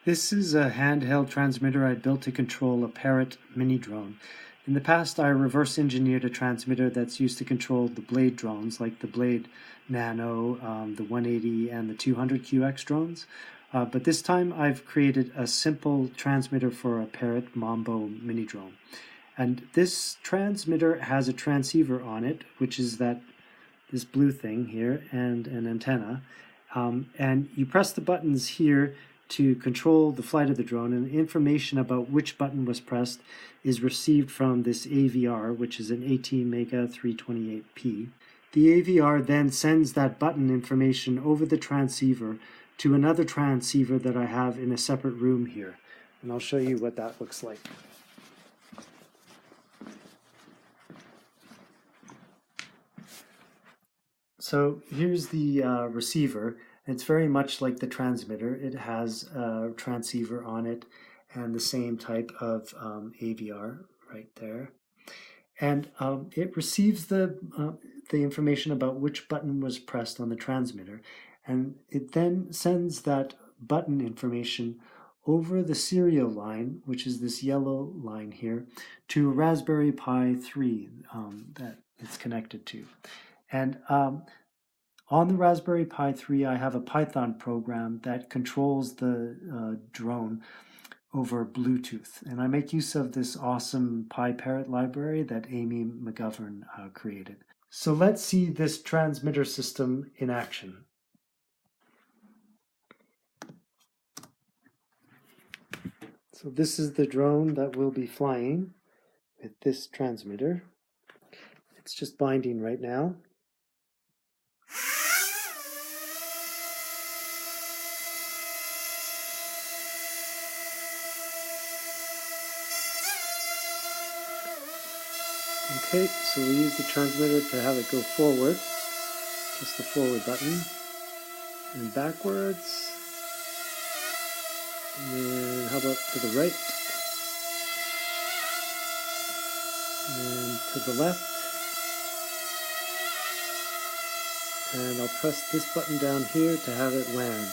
This is a handheld transmitter I built to control a parrot minidrone. In the past, I reverse engineered a transmitter that's used to control the Blade drones, like the Blade Nano, the 180, and the 200QX drones. But this time, I've created a simple transmitter for a parrot mambo minidrone. And this transmitter has a transceiver on it, which is this blue thing here, and an antenna. And you press the buttons here to control the flight of the drone, and the information about which button was pressed is received from this AVR, which is an 18 mega 328p. The AVR then sends that button information over the transceiver to another transceiver that I have in a separate room here. And I'll show you what that looks like. So here's the receiver. It's very much like the transmitter. It has a transceiver on it and the same type of AVR right there. And it receives the information about which button was pressed on the transmitter. And it then sends that button information over the serial line, which is this yellow line here, to a Raspberry Pi 3 that it's connected to. And on the Raspberry Pi 3, I have a Python program that controls the drone over Bluetooth. And I make use of this awesome PyParrot library that Amy McGovern created. So let's see this transmitter system in action. So this is the drone that will be flying with this transmitter. It's just binding right now. Okay, so we use the transmitter to have it go forward. Press the forward button. And backwards. And then how about to the right? And to the left. And I'll press this button down here to have it land.